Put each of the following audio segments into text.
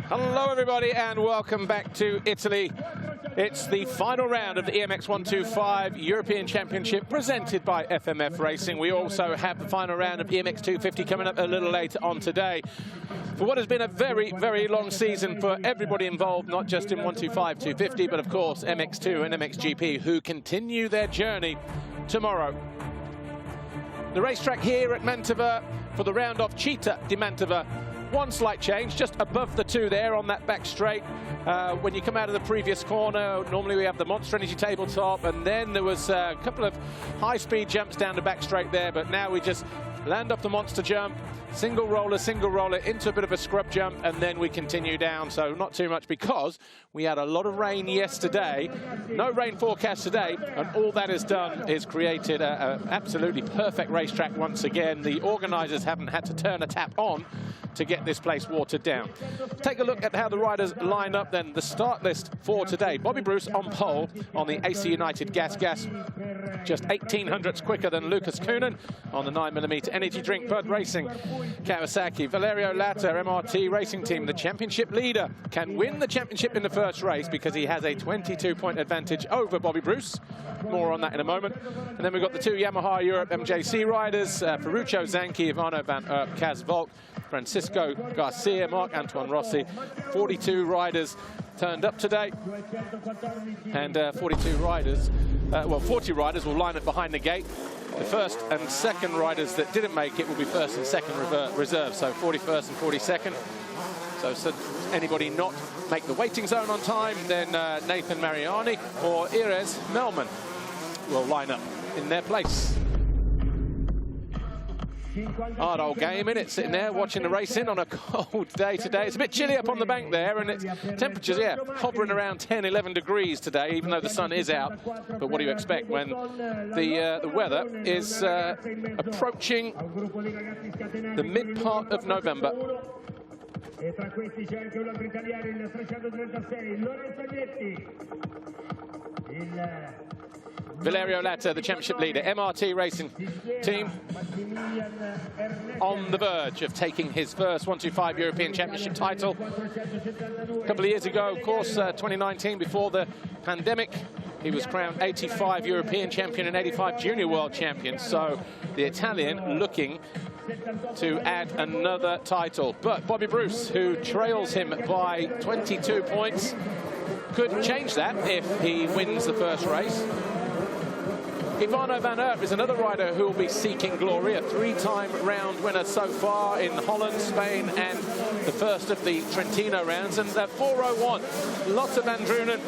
Hello everybody and welcome back to Italy. It's the final round of the EMX125 European Championship presented by FMF Racing. We also have the final round of EMX250 coming up a little later on today. For what has been a very, very long season for everybody involved, not just in 125, 250, but of course MX2 and MXGP, who continue their journey tomorrow. The racetrack here at Mantova for the round off Città di Mantova. One slight change, just above the two there on that back straight. When you come out of the previous corner, normally we have the Monster Energy tabletop, and then there was a couple of high-speed jumps down the back straight there, but now we just land off the monster jump, single roller into a bit of a scrub jump, and then we continue down. So not too much because we had a lot of rain yesterday. No rain forecast today, and all that has done is created an absolutely perfect racetrack once again. The organisers haven't had to turn a tap on to get this place watered down. Take a look at how the riders line up then. The start list for today. Bobby Bruce on pole on the AC United Gas, just 1800ths quicker than Lucas Kuhnen on the 9mm energy drink. Bud Racing, Kawasaki. Valerio Latta, MRT Racing Team, the championship leader, can win the championship in the first race because he has a 22-point advantage over Bobby Bruce. More on that in a moment. And then we've got the two Yamaha Europe MJC riders, Ferruccio Zanchi, Ivano Van Erp, Kaz Volk, Francisco Garcia, Marc-Antoine Rossi. 42 riders turned up today, and 40 riders will line up behind the gate. The first and second riders that didn't make it will be first and second reserve, so 41st and 42nd. So anybody not make the waiting zone on time, then Nathan Mariani or Irez Melman will line up in their place. Hard old game, innit? Sitting there watching the racing on a cold day today. It's a bit chilly up on the bank there, and it's temperatures, hovering around 10, 11 degrees today, even though the sun is out. But what do you expect when the weather is approaching the mid part of November? Valerio Latta, the championship leader, MRT Racing Team, on the verge of taking his first 125 European Championship title. A couple of years ago, of course, 2019, before the pandemic, he was crowned 85 European champion and 85 junior world champion. So the Italian looking to add another title. But Bobby Bruce, who trails him by 22 points, could change that if he wins the first race. Ivano Van Erp is another rider who will be seeking glory, a three-time round winner so far in Holland, Spain, and the first of the Trentino rounds. And 401, Lotte van Drunen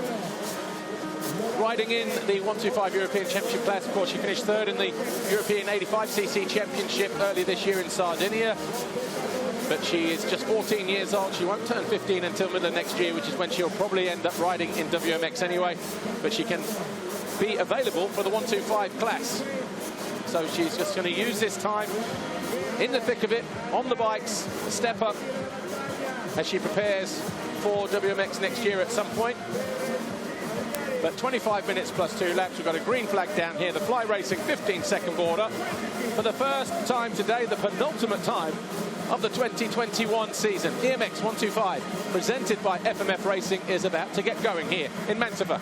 riding in the 125 European Championship class. Of course, she finished third in the European 85cc Championship early this year in Sardinia. But she is just 14 years old. She won't turn 15 until middle of next year, which is when she'll probably end up riding in WMX anyway. But she can be available for the 125 class. So she's just going to use this time in the thick of it, on the bikes, step up as she prepares for WMX next year at some point. But 25 minutes plus 2 laps. We've got a green flag down here. The Fly Racing 15-second border. For the first time today, the penultimate time of the 2021 season. EMX125, presented by FMF Racing, is about to get going here in Mantova.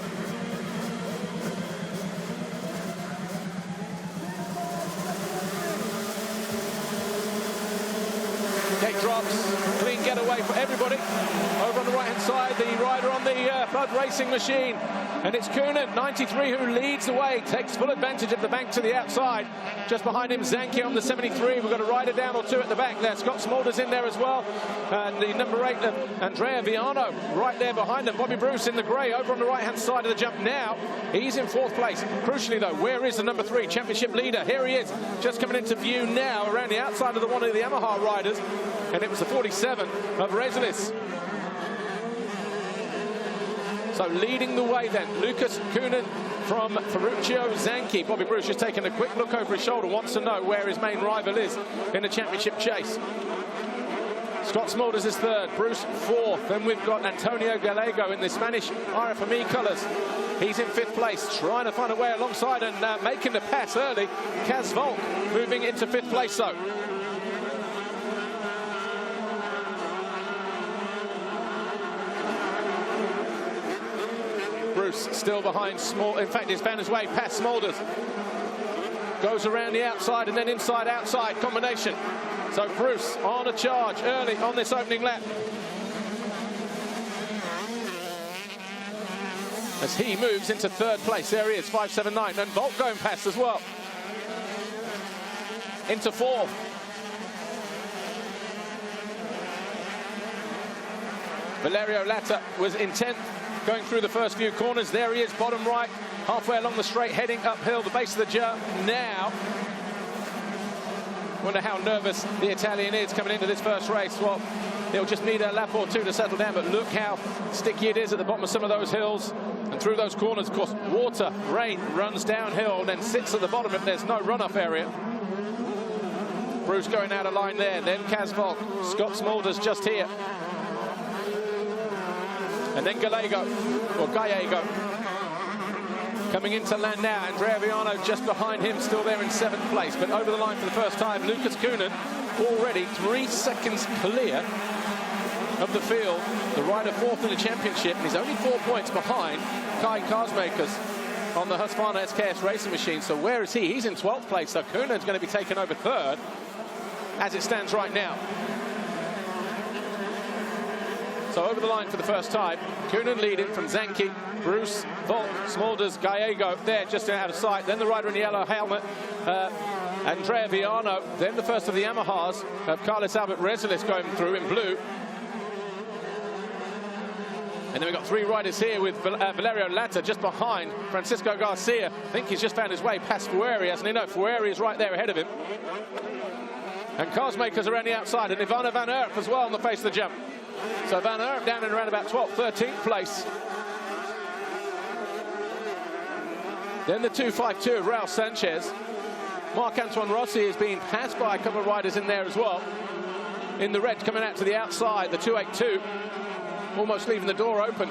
Gate drops, clean getaway for everybody. Over on the right-hand side, the rider on the Bud Racing machine. And it's Kuhnen, 93, who leads the way, takes full advantage of the bank to the outside. Just behind him, Zanchi on the 73. We've got a rider down or two at the back there. Scott Smulders in there as well. And the number 8, Andrea Viano, right there behind them. Bobby Bruce in the grey over on the right-hand side of the jump now. He's in 4th place. Crucially, though, where is the number 3 championship leader? Here he is, just coming into view now around the outside of one of the Yamaha riders. And it was the 47 of Rezlis. So leading the way then, Lucas Kuhnen from Ferruccio Zanchi. Bobby Bruce just taking a quick look over his shoulder, wants to know where his main rival is in the championship chase. Scott Smulders is 3rd, Bruce 4th. Then we've got Antonio Gallego in the Spanish RFME colours. He's in 5th place, trying to find a way alongside and making the pass early. Kaz Volk moving into 5th place though. Bruce still behind Small. In fact, he's found his way past Smulders. Goes around the outside and then inside outside combination. So Bruce on a charge early on this opening lap. As he moves into third place. There he is, 5.79. And Volt going past as well. Into fourth. Valerio Latta was in 10th, going through the first few corners. There he is, bottom right, halfway along the straight, heading uphill, the base of the jump now. Wonder how nervous the Italian is coming into this first race. Well, he'll just need a lap or two to settle down, but look how sticky it is at the bottom of some of those hills. And through those corners, of course, water, rain runs downhill and then sits at the bottom if there's no run-off area. Bruce going out of line there, then Casvolk, Scott Smulders just here. And then Gallego, coming into land now. Andrea Viano just behind him, still there in 7th place. But over the line for the first time, Lucas Kuhnen already 3 seconds clear of the field. The rider 4th in the championship, and he's only 4 points behind Kai Karsmakers on the Husqvarna SKS racing machine. So where is he? He's in 12th place, so Kuhnen's going to be taken over 3rd as it stands right now. So over the line for the first time, Kuhnen leading from Zanke, Bruce, Volt, Smulders, Gallego there just out of sight. Then the rider in the yellow helmet, Andrea Viano. Then the first of the Yamahas of Carlos Albert Rezelis going through in blue. And then we've got 3 riders here with Valerio Latta just behind Francisco Garcia. I think he's just found his way past Fueri, hasn't he? No, Fueri is right there ahead of him. And Karsmakers around the outside, and Ivana Van Erp as well on the face of the jump. So Van Erp down in around about 12th, 13th place. Then the 252 of Raul Sanchez. Marc-Antoine Rossi is being passed by a couple of riders in there as well. In the red coming out to the outside, the 282. Almost leaving the door open.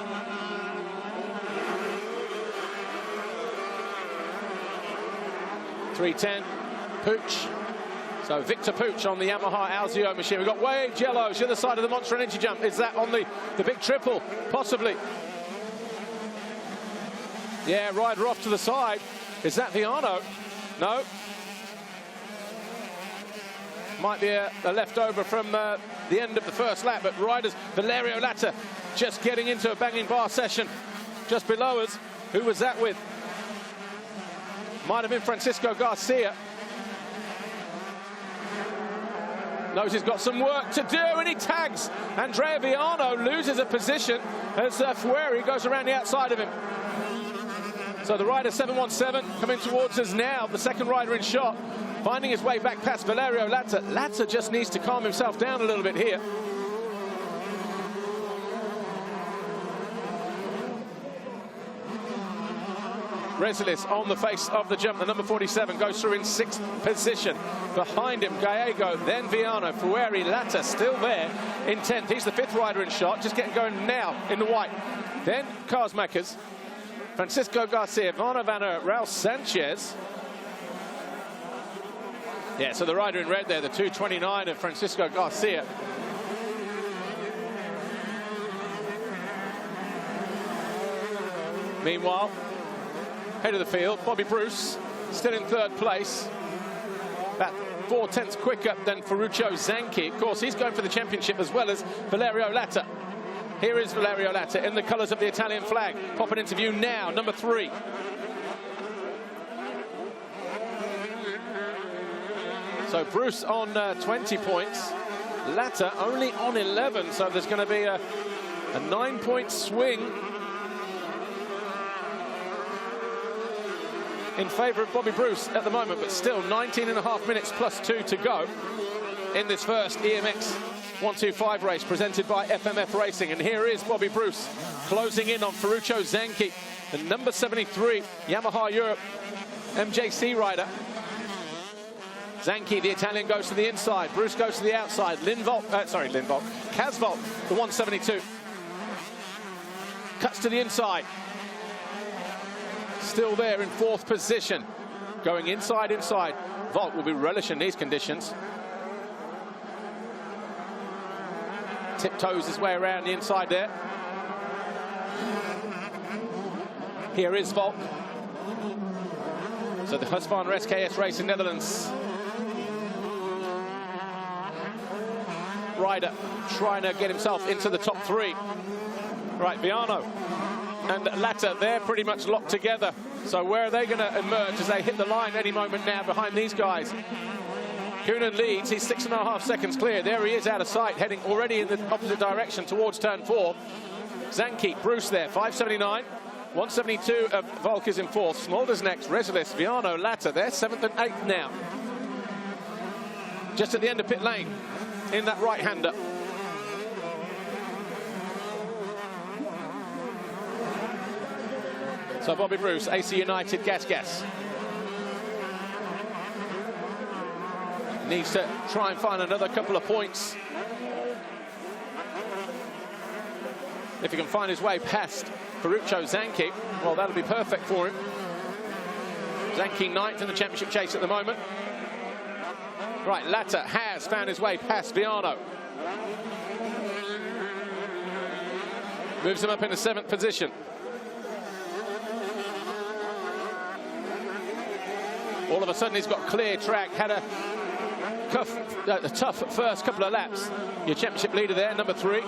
.310, Pooch. So Victor Pooch on the Yamaha Alzio machine. We've got Wade Yellows the other side of the Monster Energy jump. Is that on the big triple? Possibly. Yeah, rider off to the side. Is that Viano? No. Might be a leftover from the end of the first lap, but riders, Valerio Latta just getting into a banging bar session just below us. Who was that with? Might have been Francisco Garcia. Knows he's got some work to do, and he tags. Andrea Viano loses a position as Fueri goes around the outside of him. So the rider 717 coming towards us now, the second rider in shot, finding his way back past Valerio Latta. Latta just needs to calm himself down a little bit here. Rezelis on the face of the jump. The number 47 goes through in 6th position. Behind him, Gallego, then Viano, Fueri, Latta still there in 10th. He's the 5th rider in shot, just getting going now in the white. Then Karsmakers, Francisco Garcia, Ivana Van Erp, Raul Sanchez. Yeah, so the rider in red there, the 229 of Francisco Garcia. Meanwhile, head of the field, Bobby Bruce, still in 3rd place. About 4/10 quicker than Ferruccio Zanke. Of course, he's going for the championship as well as Valerio Latta. Here is Valerio Latta in the colours of the Italian flag. Popping into view now, number 3. So Bruce on 20 points. Latta only on 11, so there's going to be a 9-point swing in favour of Bobby Bruce at the moment, but still 19.5 minutes plus 2 to go in this first EMX125 race presented by FMF Racing. And here is Bobby Bruce closing in on Ferruccio Zanke, the number 73 Yamaha Europe MJC rider. Zanke, the Italian, goes to the inside. Bruce goes to the outside. Casvolt, the 172. Cuts to the inside. Still there in 4th position. Going inside. Volt will be relishing these conditions. Tiptoes his way around the inside there. Here is Volk. So the Husqvarna SKS Racing Netherlands rider trying to get himself into the top 3. Right, Viano and Latta, they're pretty much locked together. So where are they going to emerge as they hit the line any moment now behind these guys? Coonan leads, he's 6.5 seconds clear. There he is out of sight, heading already in the opposite direction towards turn 4. Zanke, Bruce there, 5.79. 1.72 of Volk is in 4th. Smolder's next, Rezelis, Viano, Latta, they're 7th and 8th now. Just at the end of pit lane, in that right-hander. So Bobby Bruce, AC United, gas. Needs to try and find another couple of points. If he can find his way past Ferruccio Zanke, well, that'll be perfect for him. Zanke 9th in the championship chase at the moment. Right, Latta has found his way past Viano. Moves him up in the 7th position. All of a sudden, he's got clear track. Had a tough first couple of laps. Your championship leader there, number 3.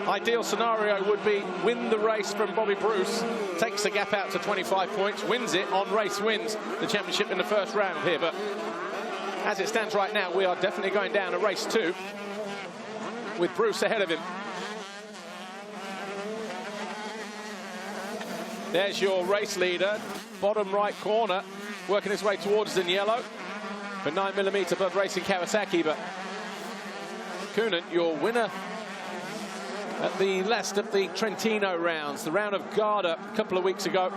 Ideal scenario would be win the race from Bobby Bruce, takes the gap out to 25 points, wins it on race wins, the championship in the first round here. But as it stands right now, we are definitely going down to race 2 with Bruce ahead of him. There's your race leader, bottom right corner, working his way towards us in yellow. For 9mm Bud Racing Kawasaki, but Coonan, your winner at the last of the Trentino rounds, the round of Garda a couple of weeks ago.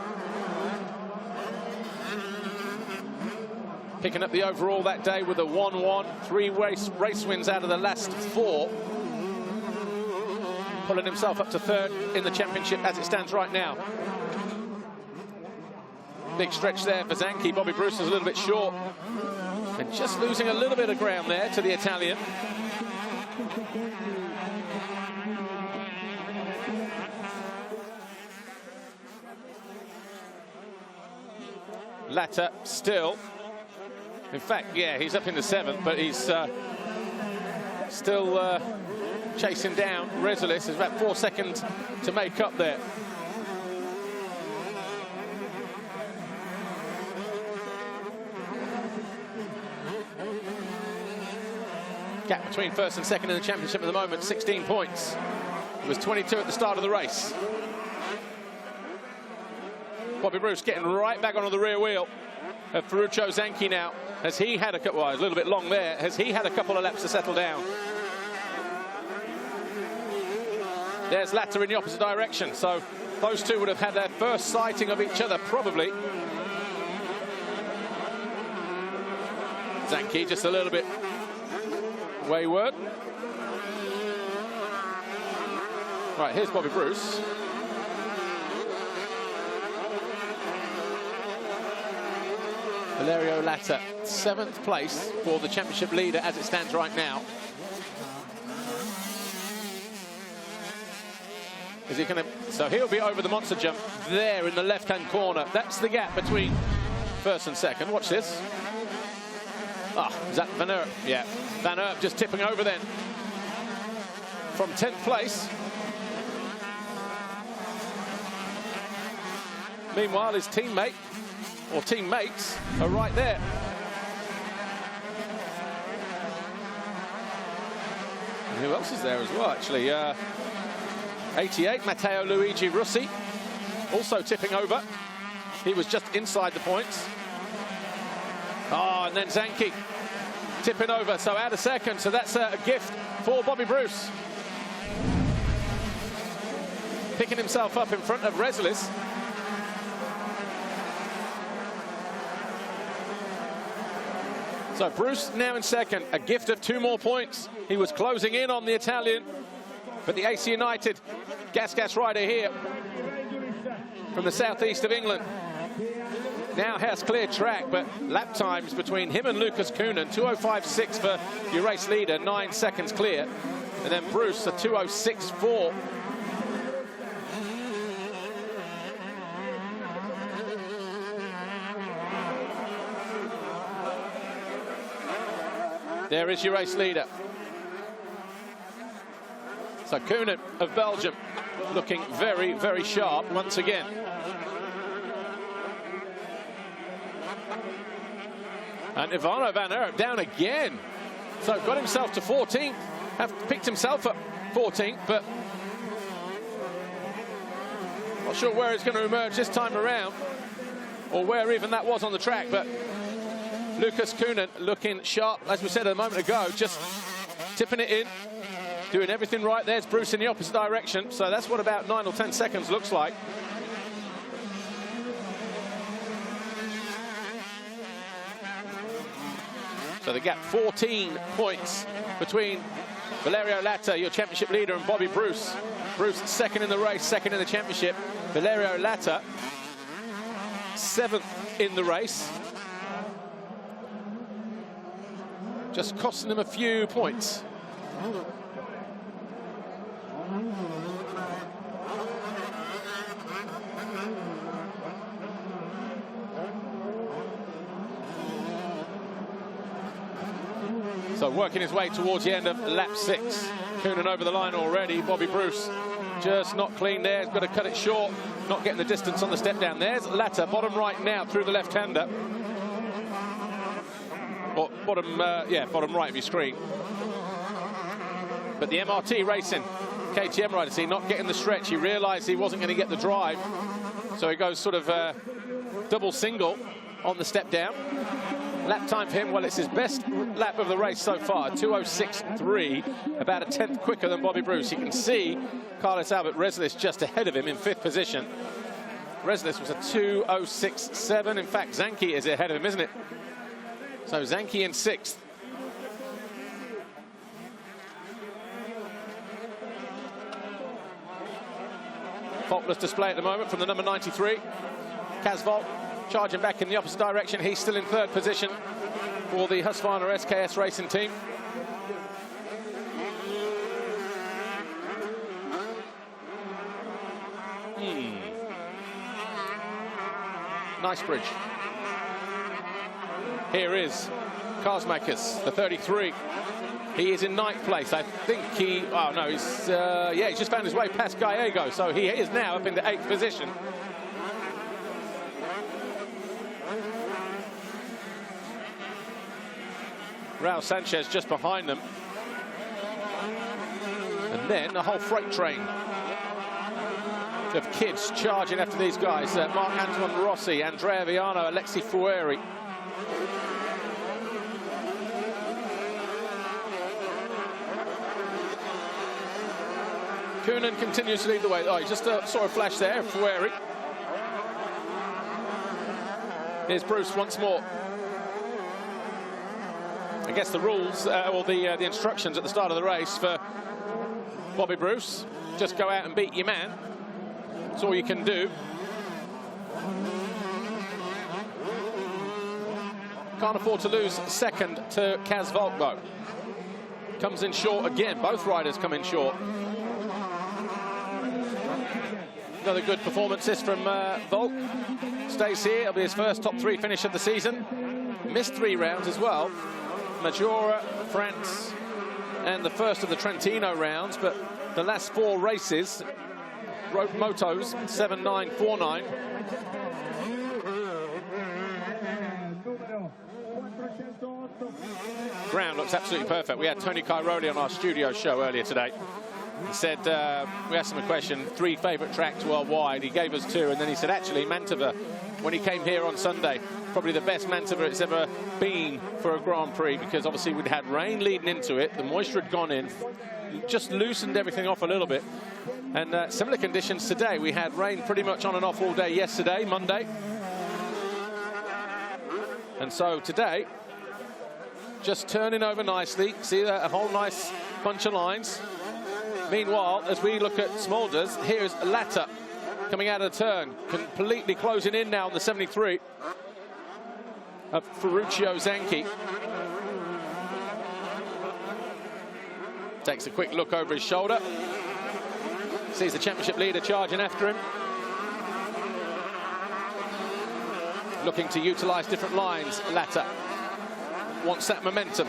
Picking up the overall that day with a 1-1, 3 race wins out of the last 4. Pulling himself up to 3rd in the championship as it stands right now. Big stretch there for Zanke. Bobby Bruce is a little bit short. And just losing a little bit of ground there to the Italian. Latta still. In fact, yeah, he's up in the 7th, but he's still chasing down Rezelis. There's about 4 seconds to make up there. Gap between 1st and 2nd in the championship at the moment, 16 points. It was 22 at the start of the race. Bobby Bruce getting right back onto the rear wheel of Ferruccio Zanke now. Has he had a couple, well, a little bit long there, has he had a couple of laps to settle down? There's Latta in the opposite direction, so those two would have had their first sighting of each other, probably. Zanke just a little bit wayward. Right, here's Bobby Bruce. Valerio Latta, 7th place for the championship leader as it stands right now. Is he going to? So he'll be over the monster jump there in the left-hand corner. That's the gap between 1st and 2nd. Watch this. Ah, is that Van Erp? Yeah, Van Erp just tipping over then from 10th place. Meanwhile, his teammate, or teammates, are right there. And who else is there as well, actually? 88, Matteo Luigi Russi, also tipping over. He was just inside the points. Oh, and then Zanke tipping over, so out of 2nd. So that's a gift for Bobby Bruce. Picking himself up in front of Rezelis. So Bruce now in 2nd, a gift of 2 more points. He was closing in on the Italian, but the AC United gas rider here from the southeast of England now has clear track, but lap times between him and Lucas Coonan, 2:05.6 for your race leader, 9 seconds clear, and then Bruce a 2:06.4. There is your race leader. So Koenen of Belgium looking very, very sharp once again. And Ivano van Erp down again. So got himself to 14th, have picked himself up 14th, but not sure where it's going to emerge this time around, or where even that was on the track. But Lucas Koenen looking sharp, as we said a moment ago, just tipping it in, doing everything right. There's Bruce in the opposite direction, so that's what about 9 or 10 seconds looks like. So the gap 14 points between Valerio Latta, your championship leader, and Bobby Bruce. Bruce second in the race, second in the championship. Valerio Latta 7th in the race. Just costing him a few points. So working his way towards the end of lap 6. Koenen over the line already. Bobby Bruce just not clean there. He's got to cut it short. Not getting the distance on the step down. There's Latta, bottom right now through the left-hander. Or bottom right of your screen. But the MRT Racing KTM rider, see, not getting the stretch. He realised he wasn't going to get the drive. So he goes sort of double single on the step down. Lap time for him, well, it's his best lap of the race so far, 2:06.3, about a 10th quicker than Bobby Bruce. You can see Carlos Albert Reslis just ahead of him in 5th position. Reslis was a 2:06.7. In fact, Zanke is ahead of him, isn't it? So Zanke in 6th. Faultless display at the moment from the number 93. Kaz Volk charging back in the opposite direction. He's still in 3rd position for the Husqvarna SKS Racing team. Nice bridge. Here is Karsmakers, the 33. He is in 9th place. I think he, oh no, he's just found his way past Gallego, so he is now up into 8th position. Raul Sanchez just behind them. And then a whole freight train of kids charging after these guys. Marc-Antoine Rossi, Andrea Viano, Alexi Fueri. Koenen continues to lead the way. Oh, he just saw a flash there, Fueri. Here's Bruce once more. I guess the rules, or the instructions at the start of the race for Bobby Bruce, just go out and beat your man. That's all you can do. Can't afford to lose 2nd to Kaz Volk, though. Comes in short again. Both riders come in short. Another good performances from Volk. Stays here. It'll be his first top 3 finish of the season. Missed 3 rounds as well. Majora, France, and the first of the Trentino rounds, but the last 4 races, motos, 7-9, 4-9. Ground looks absolutely perfect. We had Tony Cairoli on our studio show earlier today. He said, we asked him a question, 3 favourite tracks worldwide. He gave us 2, and then he said, actually, Mantova, when he came here on Sunday, probably the best Mantova it's ever been for a Grand Prix, because obviously we'd had rain leading into it, the moisture had gone in, just loosened everything off a little bit. And similar conditions today. We had rain pretty much on and off all day yesterday, Monday. And so today, just turning over nicely. See a whole nice bunch of lines. Meanwhile, as we look at Smulders, here's Latta coming out of the turn, completely closing in now on the 73 of Ferruccio Zanchi. Takes a quick look over his shoulder. Sees the championship leader charging after him. Looking to utilise different lines, Latta. Wants that momentum.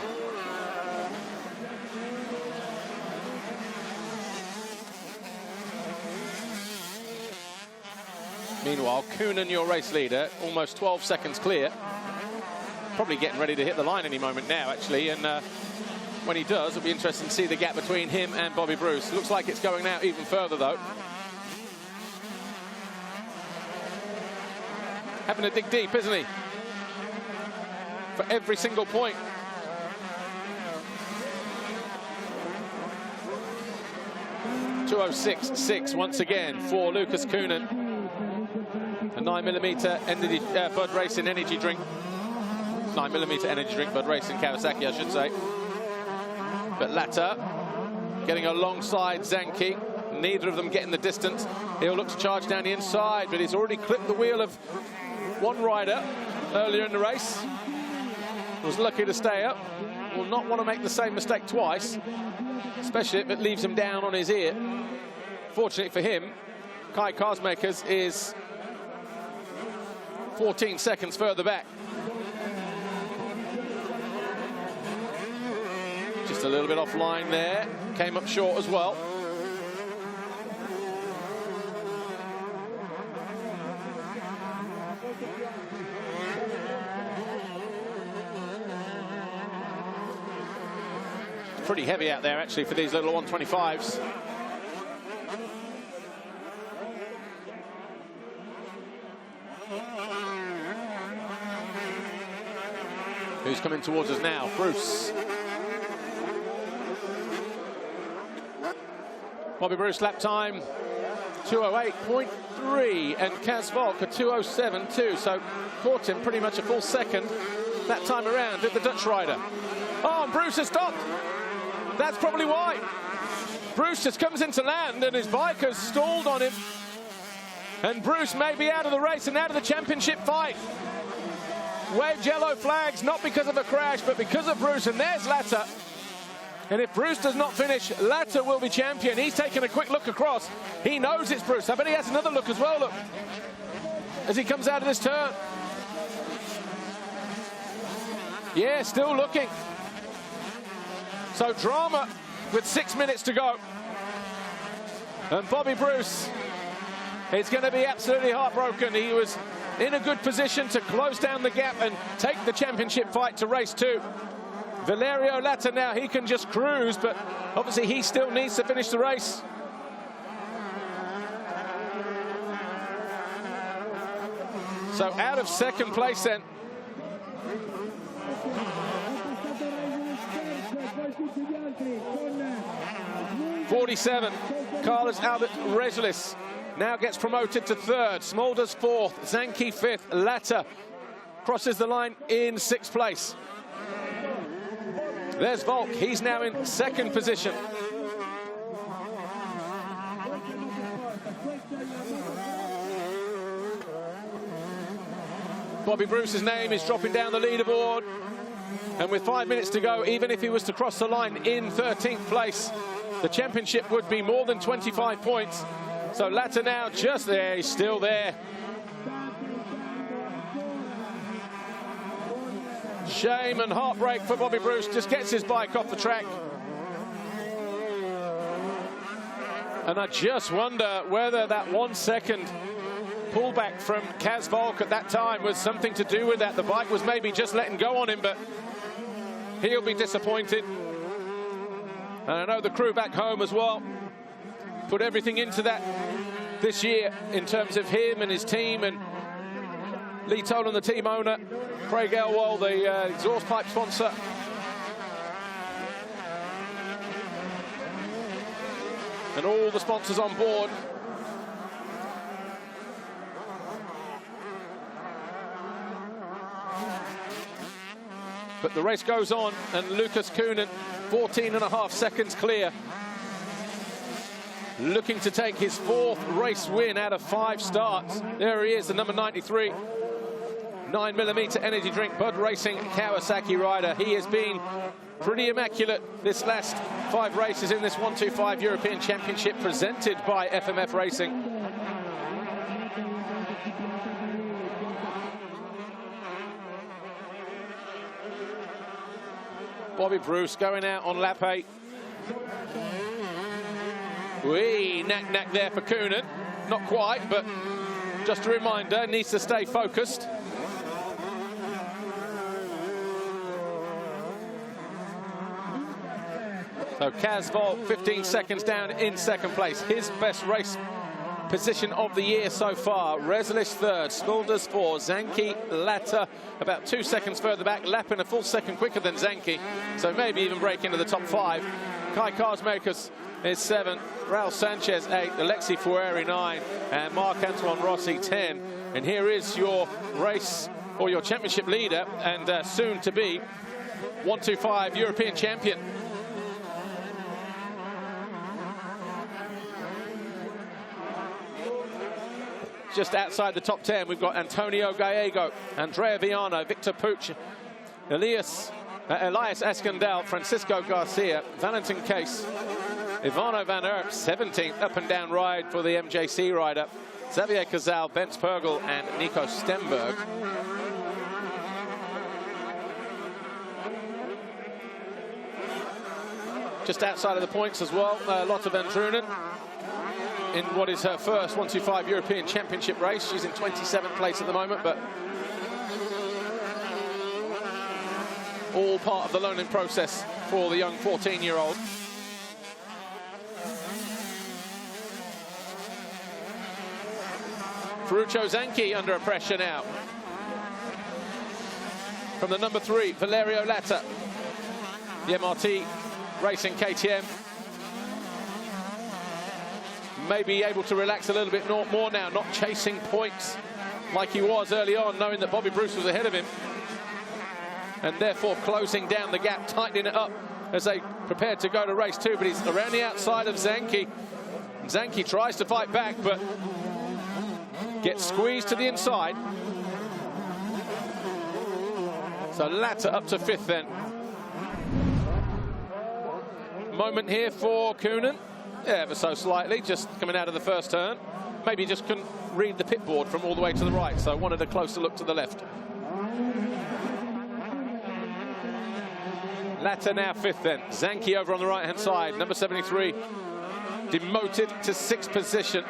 Meanwhile, Coonan, your race leader, almost 12 seconds clear. Probably getting ready to hit the line any moment now, actually. And when he does, it'll be interesting to see the gap between him and Bobby Bruce. Looks like it's going out even further, though. Having to dig deep, isn't he? For every single point. .206.6 once again for Lucas Coonan. A 9mm energy, Bud Racing energy drink. 9mm energy drink, Bud Racing Kawasaki, I should say. But Latta getting alongside Zanke. Neither of them getting the distance. He'll look to charge down the inside, but he's already clipped the wheel of one rider earlier in the race. Was lucky to stay up. Will not want to make the same mistake twice, especially if it leaves him down on his ear. Fortunately for him, Kai Carsmakers is 14 seconds further back. Just a little bit offline there. Came up short as well. Pretty heavy out there, actually, for these little 125s. Who's coming towards us now? Bruce. Bobby Bruce lap time 2:08.3, and Kaz Volk a 2:07.2, so caught him pretty much a full second that time around, did the Dutch rider. Oh, and Bruce has stopped. That's probably why. Bruce just comes into land and his bike has stalled on him. And Bruce may be out of the race and out of the championship fight. Waved yellow flags, not because of a crash, but because of Bruce. And there's Latta. And if Bruce does not finish, Latta will be champion. He's taken a quick look across. He knows it's Bruce. I bet he has another look as well, look, as he comes out of this turn. Yeah, still looking. So drama with 6 minutes to go. And Bobby Bruce is going to be absolutely heartbroken. He was in a good position to close down the gap and take the championship fight to race 2. Valerio Latta now, he can just cruise, but obviously he still needs to finish the race. So out of second place then. '47, Carlos Albert Regelis now gets promoted to 3rd. Smulders 4th, Zanke 5th, Latta crosses the line in 6th place. There's Volk, he's now in 2nd position. Bobby Bruce's name is dropping down the leaderboard. And with 5 minutes to go, even if he was to cross the line in 13th place, the championship would be more than 25 points. So Latta now just there, he's still there. Shame and heartbreak for Bobby Bruce, just gets his bike off the track. And I just wonder whether that 1 second pullback from Kaz Volk at that time was something to do with that. The bike was maybe just letting go on him, but he'll be disappointed. And I know the crew back home as well put everything into that this year in terms of him and his team, and Lee Tolan, the team owner, Craig Elwell, the exhaust pipe sponsor. And all the sponsors on board. But the race goes on, and Lucas Coonan, 14.5 seconds clear. Looking to take his 4th race win out of 5 starts. There he is, the number 93. 9mm energy drink, Bud Racing Kawasaki rider. He has been pretty immaculate this last 5 races in this 125 European Championship presented by FMF Racing. Bobby Bruce going out on lap 8. Wee, knack there for Coonan. Not quite, but just a reminder, needs to stay focused. So Casvolt, 15 seconds down in second place. His best race position of the year so far. Reslish third, Smulders fourth, Zanke latter about 2 seconds further back. Lappin a full second quicker than Zanke, so maybe even break into the top 5. Kai Karsmakers is 7th, Raul Sanchez 8th, Alexi Fueri 9, and Marc-Antoine Rossi 10. And here is your race or your championship leader and soon to be 125 European champion. Just outside the top 10, we've got Antonio Gallego, Andrea Viano, Victor Pucci, Elias Escandel, Francisco Garcia, Valentin Case, Ivano Van Erp, 17th up and down ride for the MJC rider, Xavier Cazal, Bence Pergel, and Nico Stenberg. Just outside of the points as well, Lotte van Drunen in what is her first 125 European Championship race. She's in 27th place at the moment, but all part of the learning process for the young 14-year-old. Ferruccio Zanchi under pressure now. From the number 3, Valerio Latta, the MRT Racing KTM. Maybe able to relax a little bit more now, not chasing points like he was early on, knowing that Bobby Bruce was ahead of him, and therefore closing down the gap, tightening it up as they prepare to go to race 2. But he's around the outside of Zanchi. Zanchi tries to fight back, but gets squeezed to the inside. So Latta up to 5th then. Moment here for Coonan. Ever so slightly, just coming out of the first turn. Maybe just couldn't read the pit board from all the way to the right, so wanted a closer look to the left. Latta now 5th then. Zanchi over on the right-hand side, number 73. Demoted to 6th position.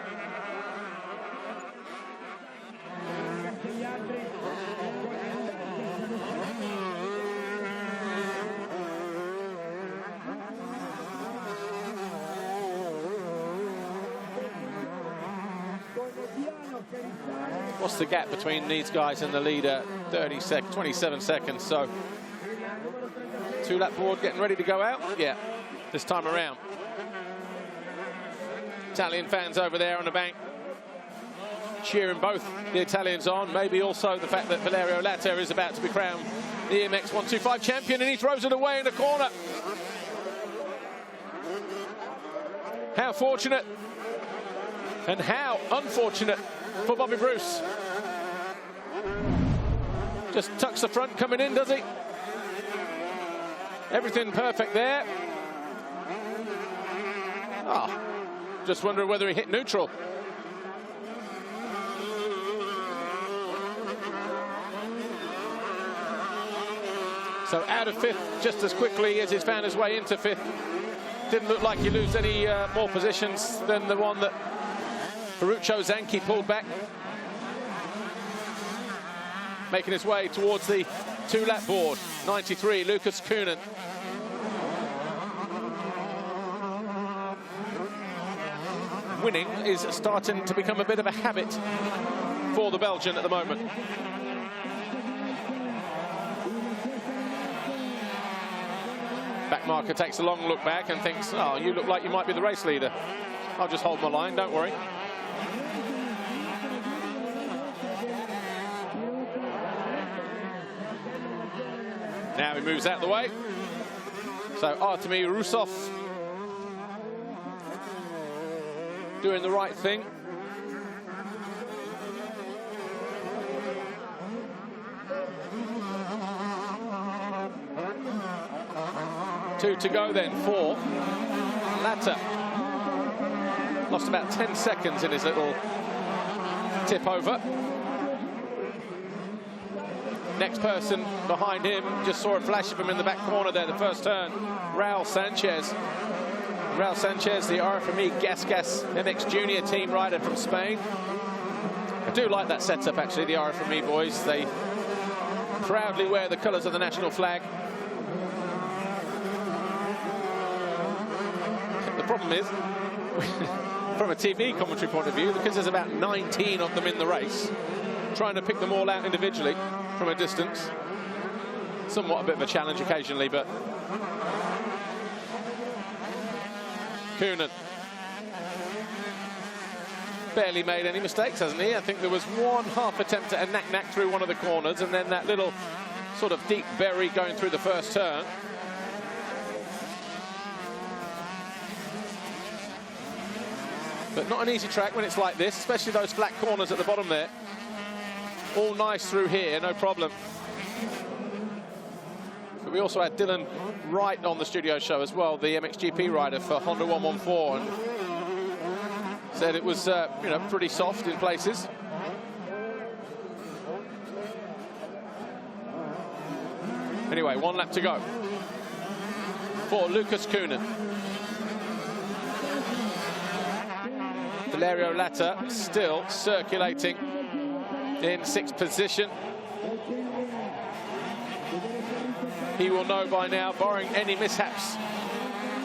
What's the gap between these guys and the leader? 27 seconds. So 2-lap board getting ready to go out. Yeah, this time around. Italian fans over there on the bank cheering both the Italians on. Maybe also the fact that Valerio Latta is about to be crowned the EMX125 champion, and he throws it away in the corner. How fortunate and how unfortunate for Bobby Bruce. Just tucks the front coming in, does he? Everything perfect there. Just wondering whether he hit neutral. So out of 5th just as quickly as he's found his way into 5th. Didn't look like he lose any more positions than the one that Ferruccio Zanchi pulled back. Making his way towards the 2-lap board. 93, Lucas Coonan. Winning is starting to become a bit of a habit for the Belgian at the moment. Backmarker takes a long look back and thinks, oh, you look like you might be the race leader. I'll just hold my line, don't worry. Now he moves out the way. So Artemi Rusov doing the right thing. Two to go then for Latta. Lost about 10 seconds in his little tip over. Next person behind him, just saw a flash of him in the back corner there, the first turn. Raul Sanchez. Raul Sanchez, the RFME Gas MX Junior team rider from Spain. I do like that setup, actually, the RFME boys. They proudly wear the colours of the national flag. The problem is, from a TV commentary point of view, because there's about 19 of them in the race, trying to pick them all out individually from a distance, somewhat a bit of a challenge occasionally, but Coonan barely made any mistakes, hasn't he? I think there was one half attempt at a knack through one of the corners, and then that little sort of deep bury going through the first turn. But not an easy track when it's like this, especially those flat corners at the bottom there. All nice through here, no problem. But we also had Dylan Wright on the studio show as well, the MXGP rider for Honda 114, and said it was, you know, pretty soft in places. Anyway, 1 lap to go for Lucas Coonan. Valerio Latta still circulating in 6th position. He will know by now, barring any mishaps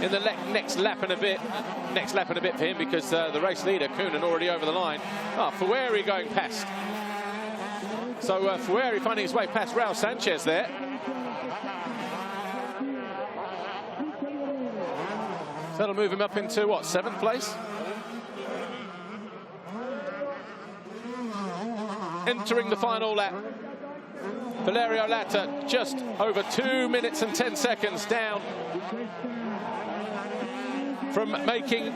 in the next lap and a bit. Next lap and a bit for him, because the race leader, Coonan, already over the line. Fueri going past. So Fueri finding his way past Raul Sanchez there. So that'll move him up into, what, 7th place? Entering the final lap, Valerio Latta just over 2 minutes and 10 seconds down from making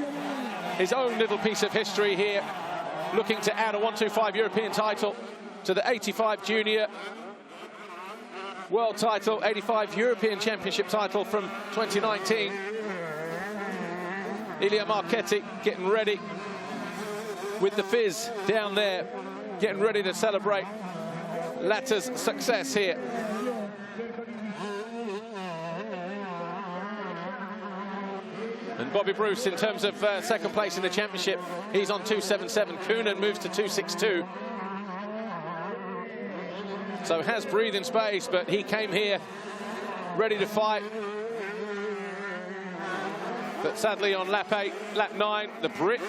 his own little piece of history here, looking to add a 125 European title to the 85 Junior World title, 85 European Championship title from 2019. Ilia Marchetti getting ready with the fizz down there, getting ready to celebrate Latta's success here. And Bobby Bruce, in terms of 2nd place in the championship, he's on 2.77. Coonan moves to 2.62. So has breathing space, but he came here ready to fight. But sadly on lap 8, lap 9, the Brit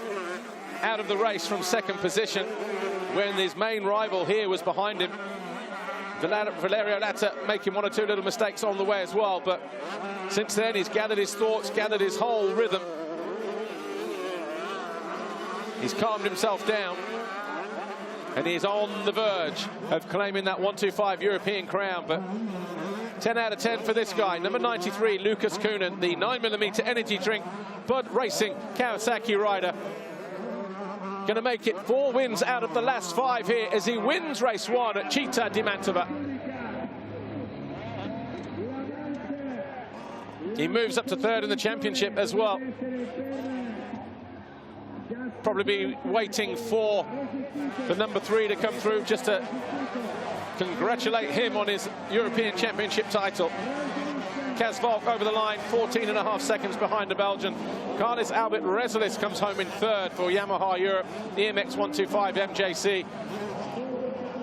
out of the race from 2nd position, when his main rival here was behind him. Valerio Latta making 1 or 2 little mistakes on the way as well, but since then he's gathered his thoughts, gathered his whole rhythm. He's calmed himself down, and he's on the verge of claiming that 125 European crown. But 10 out of 10 for this guy, number 93, Lucas Coonan, the 9mm energy drink Bud Racing Kawasaki rider. Going to make it 4 wins out of the last 5 here as he wins race 1 at Città di Mantova. He moves up to 3rd in the championship as well. Probably be waiting for the number 3 to come through just to congratulate him on his European Championship title. Kaz Valk over the line, 14.5 seconds behind the Belgian. Carlos Albert Rezelis comes home in 3rd for Yamaha Europe, EMX125 MJC.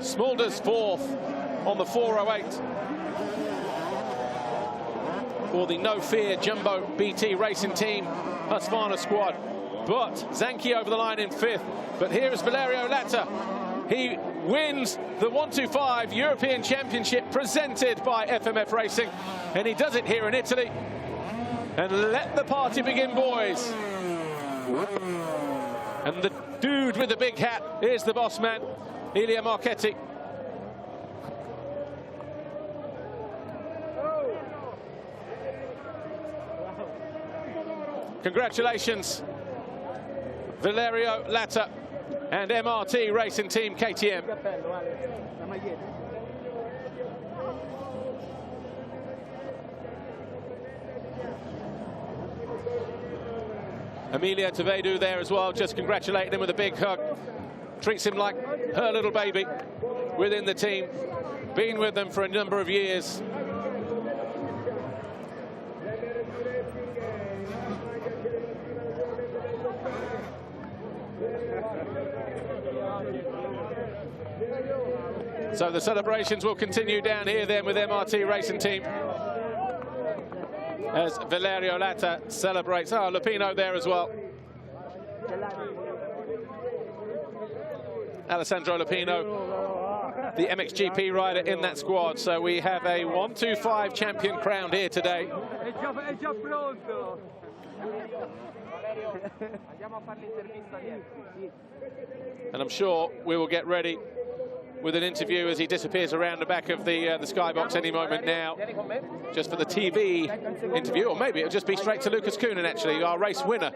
Smulders 4th on the 408 for the No Fear Jumbo BT Racing Team Husqvarna squad. But Zanchi over the line in 5th. But here is Valerio Latta. He wins the 125 European Championship presented by FMF Racing, and he does it here in Italy. And let the party begin, boys. And the dude with the big hat is the boss man, Ilia Marchetti. Congratulations, Valerio Latta and MRT Racing Team KTM. Amelia Tavedu there as well, just congratulating him with a big hug. Treats him like her little baby within the team. Been with them for a number of years. So the celebrations will continue down here then with MRT Racing Team as Valerio Latta celebrates. Oh, Lupino there as well. Alessandro Lupino, the MXGP rider in that squad. So we have a 125 champion crowned here today. And I'm sure we will get ready with an interview as he disappears around the back of the skybox any moment now, just for the TV interview, or maybe it'll just be straight to Lucas Koenen, actually, our race winner,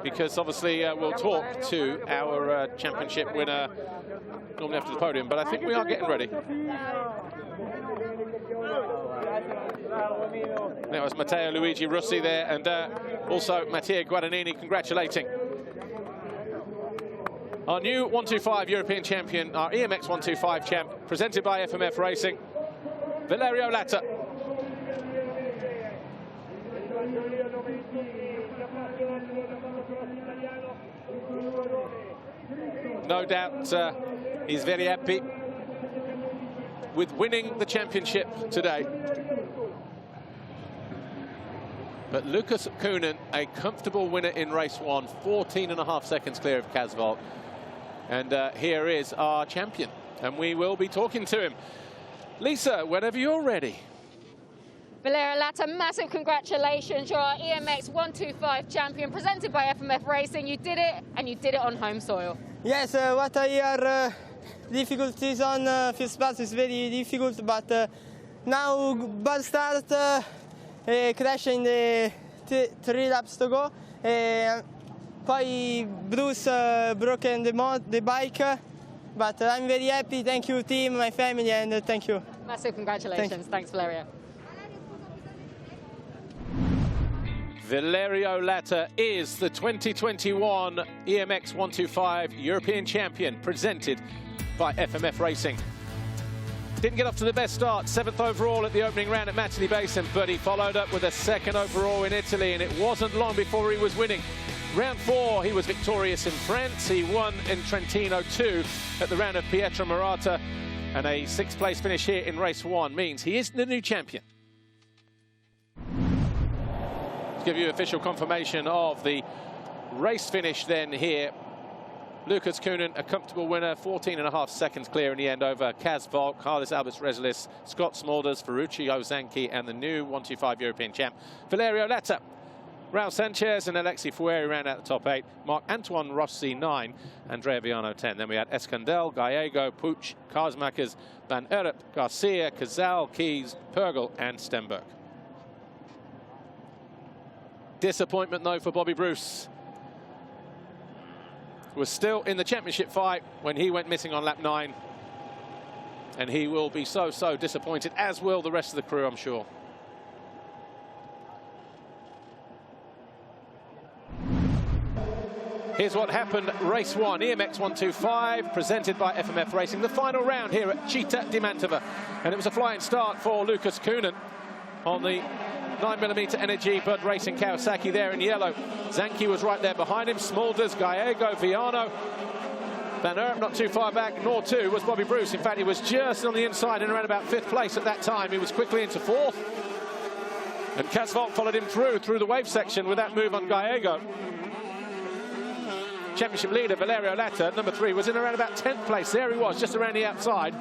because obviously we'll talk to our championship winner normally after the podium, but I think we are getting ready. That was Matteo Luigi Russi there, and also Mattia Guadagnini congratulating our new 125 European champion, our EMX125 champ, presented by FMF Racing, Valerio Latta. No doubt he's very happy with winning the championship today. But Lucas Koenen, a comfortable winner in race 1, 14.5 seconds clear of Casvolt. And here is our champion, and we will be talking to him. Lisa, whenever you're ready. Valerio Latta, massive congratulations. You're our EMX125 champion, presented by FMF Racing. You did it, and you did it on home soil. Yes, what I hear, difficult season, first pass is very difficult, but now bad start, crash in the 3 laps to go. Poi Bruce broken the bike, but I'm very happy. Thank you, team, my family, and thank you. Massive congratulations. Thanks, Valerio. Valerio Latta is the 2021 EMX125 European champion, presented by FMF Racing. Didn't get off to the best start, 7th overall at the opening round at Mattigny Basin, but he followed up with a 2nd overall in Italy, and it wasn't long before he was winning. Round 4, he was victorious in France. He won in Trentino 2 at the round of Pietro Marata, and a 6th place finish here in race 1 means he is the new champion. To give you official confirmation of the race finish then here, Lucas Koenen, a comfortable winner, 14.5 seconds clear in the end over Casvolt, Carlos Albert Rezelis, Scott Smulders, Ferruccio Zanchi, and the new 125 European champ, Valerio Latta. Raul Sanchez and Alexi Fueri round out the top 8. Marc-Antoine Rossi 9, Andrea Viano 10. Then we had Escandel, Gallego, Puig, Karsmakers, Van Erp, Garcia, Cazal, Keys, Pergel, and Stenberg. Disappointment though for Bobby Bruce. Was still in the championship fight when he went missing on lap 9. And he will be so disappointed, as will the rest of the crew, I'm sure. Here's what happened, race 1, EMX125, presented by FMF Racing. The final round here at Città di Mantova. And it was a flying start for Lucas Koenen on the 9mm Energy Bud Racing Kawasaki there in yellow. Zanchi was right there behind him. Smulders, Gallego, Viano. Van Erp not too far back, nor too was Bobby Bruce. In fact, he was just on the inside and around about 5th place at that time. He was quickly into 4th. And Casvolt followed him through the wave section with that move on Gallego. Championship leader Valerio Latta, number 3, was in around about 10th place. There he was, just around the outside.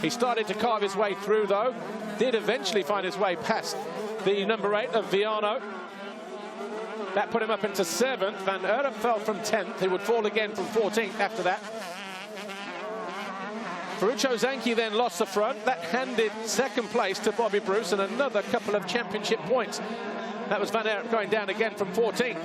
He started to carve his way through, though. Did eventually find his way past the number 8 of Viano. That put him up into 7th. Van Erp fell from 10th. He would fall again from 14th after that. Ferruccio Zanchi then lost the front. That handed 2nd place to Bobby Bruce and another couple of championship points. That was Van Erp going down again from 14th.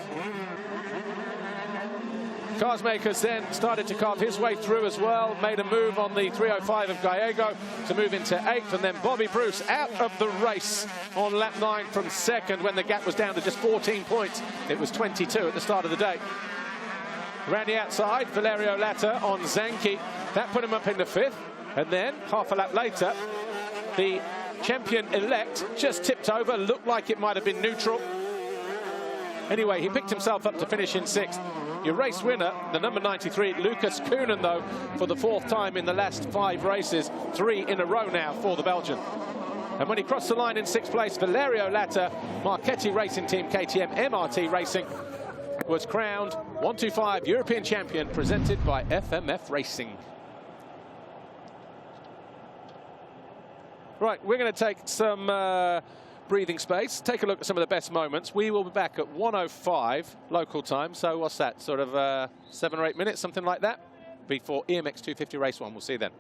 Karsmakers then started to carve his way through as well, made a move on the 305 of Gallego to move into 8th, and then Bobby Bruce out of the race on lap 9 from 2nd when the gap was down to just 14 points. It was 22 at the start of the day. Around the outside, Valerio Latta on Zanchi. That put him up into 5th, and then half a lap later, the champion-elect just tipped over, looked like it might have been neutral. Anyway, he picked himself up to finish in 6th. Your race winner, the number 93, Lucas Koenen, though, for the 4th time in the last 5 races, 3 in a row now for the Belgian. And when he crossed the line in 6th place, Valerio Latta, Marchetti Racing Team, KTM MRT Racing, was crowned 125 European champion, presented by FMF Racing. Right, we're going to take some breathing space, take a look at some of the best moments. We will be back at 1:05 local time, so what's that, sort of 7 or 8 minutes, something like that, before EMX 250 Race 1. We'll see you then.